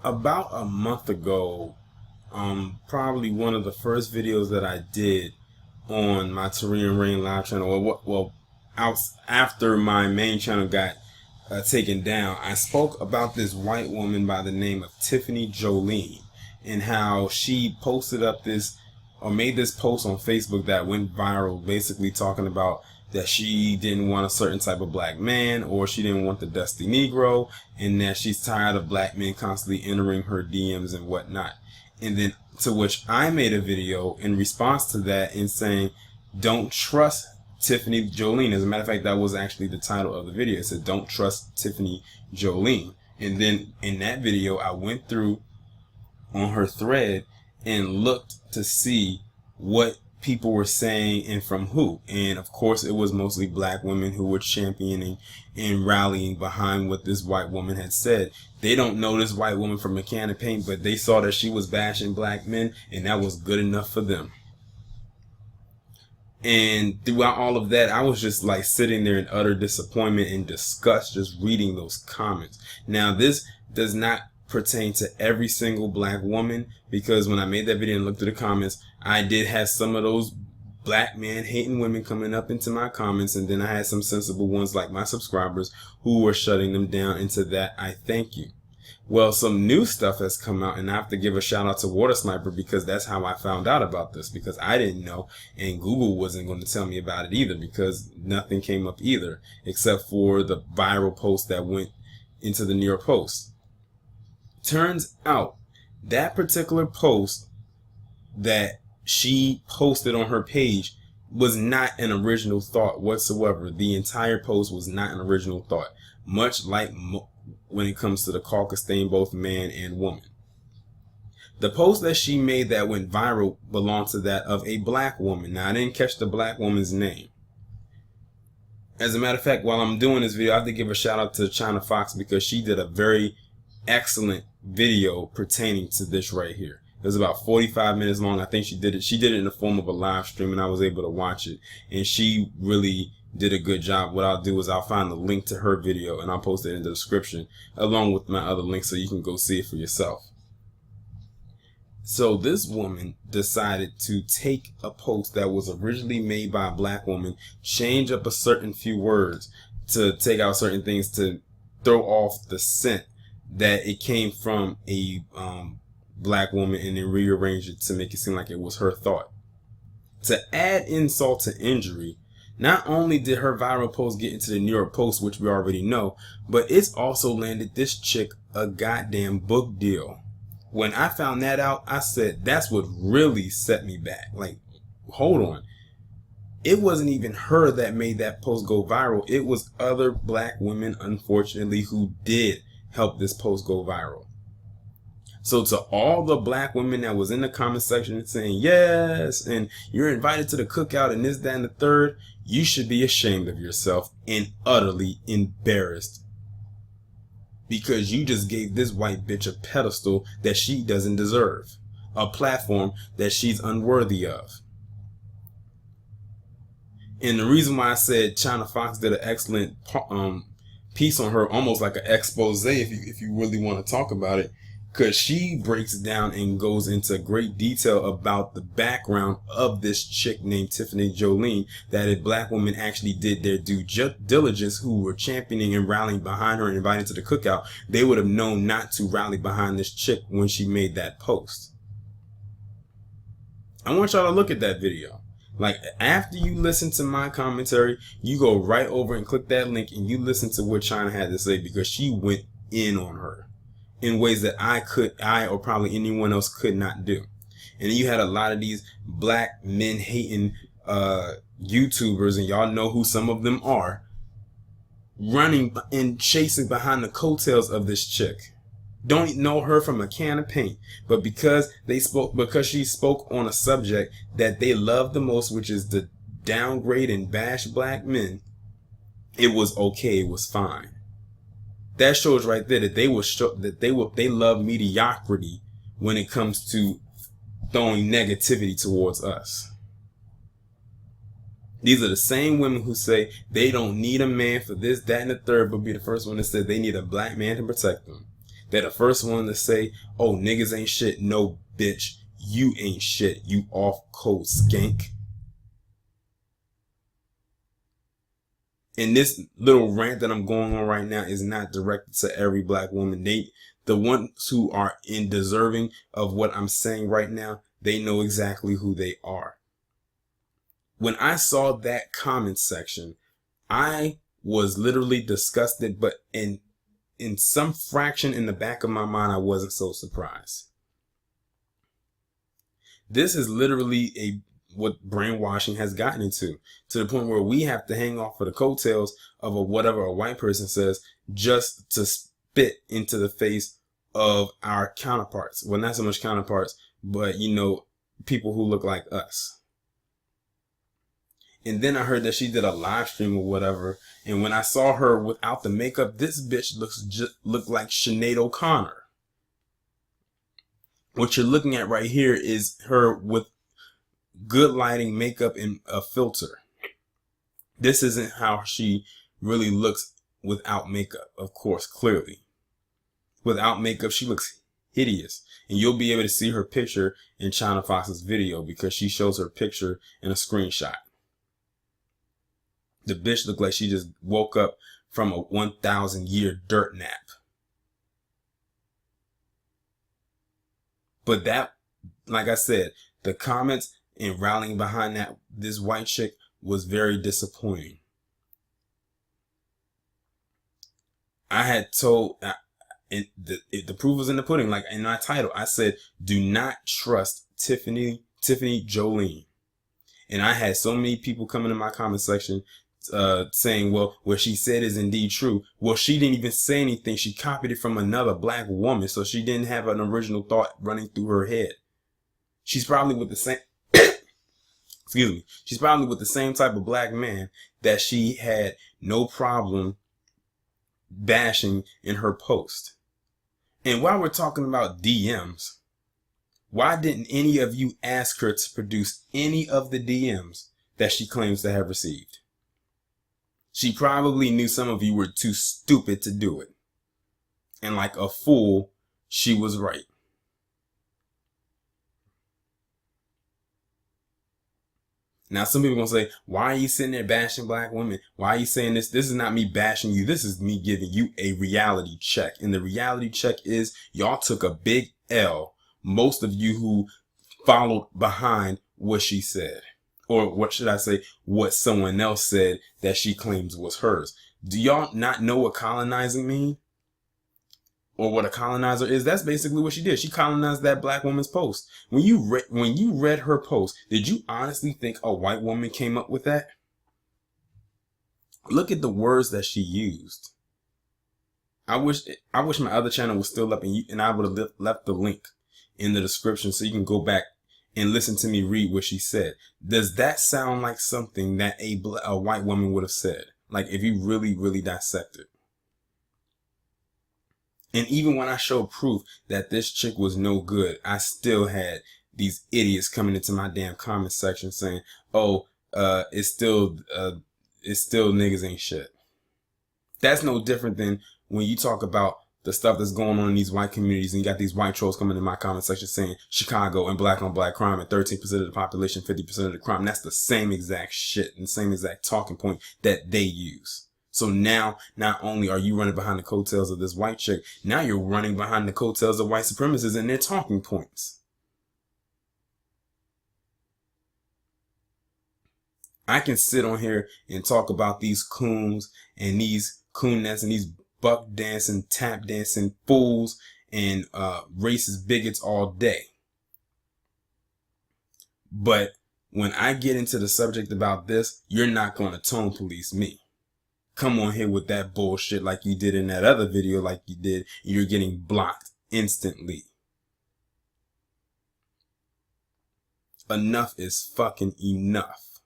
About a month ago, probably one of the first videos that I did on my Tyrian Rain live channel, or out after my main channel got taken down, I spoke about this white woman by the name of Tiffany Jolene and how she posted up this or made this post on Facebook that went viral, basically talking about that she didn't want a certain type of black man, or she didn't want the dusty Negro, and that she's tired of black men constantly entering her DMs and whatnot. And then to which I made a video in response to that and saying, don't trust Tiffany Jolene. As a matter of fact, that was actually the title of the video. It said, don't trust Tiffany Jolene. And then in that video, I went through on her thread and looked to see what people were saying and from who. And of course, it was mostly black women who were championing and rallying behind what this white woman had said. They don't know this white woman from a can of paint, but they saw that she was bashing black men, and that was good enough for them. And throughout all of that, I was just like sitting there in utter disappointment and disgust just reading those comments. Now, this does not pertain to every single black woman, because when I made that video and looked at the comments, I did have some of those black man hating women coming up into my comments, and then I had some sensible ones like my subscribers who were shutting them down. And to that, I thank you. Well, some new stuff has come out, and I have to give a shout out to Water Sniper, because that's how I found out about this, because I didn't know, and Google wasn't going to tell me about it either, because nothing came up either, except for the viral post that went into the New York Post. Turns out that particular post that she posted on her page was not an original thought whatsoever. The entire post was not an original thought, much like when it comes to the caucus thing, both man and woman. The post that she made that went viral belonged to that of a black woman. Now, I didn't catch the black woman's name. As a matter of fact, while I'm doing this video, I have to give a shout out to China Fox, because she did a very excellent video pertaining to this right here. It was about 45 minutes long. I think she did it in the form of a live stream, and I was able to watch it, and she really did a good job. What I'll do is I'll find the link to her video and I'll post it in the description along with my other links, so you can go see it for yourself. So this woman decided to take a post that was originally made by a black woman, change up a certain few words to take out certain things to throw off the scent that it came from a black woman, and then rearrange it to make it seem like it was her thought. To add insult to injury, not only did her viral post get into the New York Post, which we already know, but it's also landed this chick a goddamn book deal. When I found that out, I said, that's what really set me back. Like, hold on. It wasn't even her that made that post go viral. It was other black women, unfortunately, who did help this post go viral. So to all the black women that was in the comment section saying, yes, and you're invited to the cookout and this, that, and the third, you should be ashamed of yourself and utterly embarrassed, because you just gave this white bitch a pedestal that she doesn't deserve, a platform that she's unworthy of. And the reason why I said China Fox did an excellent piece on her, almost like an expose if you really want to talk about it, because she breaks down and goes into great detail about the background of this chick named Tiffany Jolene, that if black women actually did their due diligence, who were championing and rallying behind her and invited to the cookout, they would have known not to rally behind this chick when she made that post. I want y'all to look at that video. Like, after you listen to my commentary, you go right over and click that link and you listen to what China had to say, because she went in on her in ways that I or probably anyone else could not do. And you had a lot of these black men hating YouTubers, and y'all know who some of them are, running and chasing behind the coattails of this chick. Don't know her from a can of paint, but because she spoke on a subject that they love the most, which is to downgrade and bash black men, it was okay, it was fine. That shows right there that they love mediocrity when it comes to throwing negativity towards us. These are the same women who say they don't need a man for this, that, and the third, but be the first one that said they need a black man to protect them. They're the first one to say, oh, niggas ain't shit. No, bitch, you ain't shit. You off code skank. And this little rant that I'm going on right now is not directed to every black woman. The ones who are in deserving of what I'm saying right now, they know exactly who they are. When I saw that comment section, I was literally disgusted, but in some fraction in the back of my mind, I wasn't so surprised. This is literally what brainwashing has gotten into, to the point where we have to hang off for the coattails of whatever a white person says just to spit into the face of our counterparts. Well, not so much counterparts, but, people who look like us. And then I heard that she did a live stream or whatever. And when I saw her without the makeup, this bitch looked like Sinead O'Connor. What you're looking at right here is her with good lighting, makeup, and a filter. This isn't how she really looks without makeup, of course, clearly. Without makeup, she looks hideous. And you'll be able to see her picture in China Fox's video because she shows her picture in a screenshot. The bitch looked like she just woke up from a 1,000-year dirt nap. But that, like I said, the comments and rallying behind this white chick was very disappointing. I had told, the proof was in the pudding, like in my title, I said, do not trust Tiffany Jolene. And I had so many people coming in my comment section saying, well, what she said is indeed true. Well, she didn't even say anything. She copied it from another black woman, so she didn't have an original thought running through her head. She's probably with the same, excuse me, she's probably with the same type of black man that she had no problem bashing in her post. And while we're talking about DMs, why didn't any of you ask her to produce any of the DMs that she claims to have received? She probably knew some of you were too stupid to do it. And like a fool, she was right. Now, some people are going to say, why are you sitting there bashing black women? Why are you saying this? This is not me bashing you. This is me giving you a reality check. And the reality check is y'all took a big L. Most of you who followed behind what she said. Or what should I say, what someone else said that she claims was hers. Do y'all not know what colonizing means? Or what a colonizer is? That's basically what she did. She colonized that black woman's post. When you read her post, did you honestly think a white woman came up with that? Look at the words that she used. I wish my other channel was still up and I would have left the link in the description so you can go back and listen to me read what she said. Does that sound like something that a white woman would have said? Like if you really, really dissect it. And even when I showed proof that this chick was no good, I still had these idiots coming into my damn comment section saying, oh, it's still niggas ain't shit. That's no different than when you talk about the stuff that's going on in these white communities and you got these white trolls coming in my comment section saying Chicago and black on black crime and 13% of the population, 50% of the crime. That's the same exact shit and the same exact talking point that they use. So now, not only are you running behind the coattails of this white chick, now you're running behind the coattails of white supremacists and their talking points. I can sit on here and talk about these coons and these coonettes and these buck dancing, tap dancing fools and racist bigots all day. But when I get into the subject about this, you're not going to tone police me. Come on here with that bullshit like you did in that other video like you did. You're getting blocked instantly. Enough is fucking enough.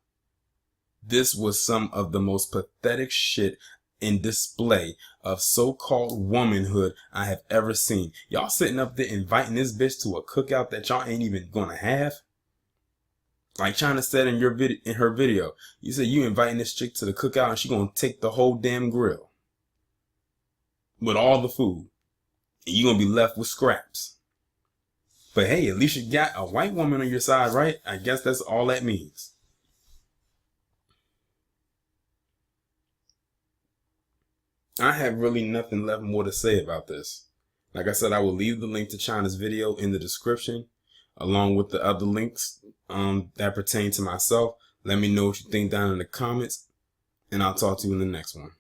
This was some of the most pathetic shit in display of so-called womanhood I have ever seen. Y'all sitting up there inviting this bitch to a cookout that y'all ain't even gonna have. Like China said in her video, you said you inviting this chick to the cookout and she gonna take the whole damn grill with all the food. you're going to be left with scraps. But hey, at least you got a white woman on your side, right? I guess that's all that means. I have really nothing left more to say about this. Like I said, I will leave the link to China's video in the description, along with the other links that pertain to myself. Let me know what you think down in the comments, and I'll talk to you in the next one.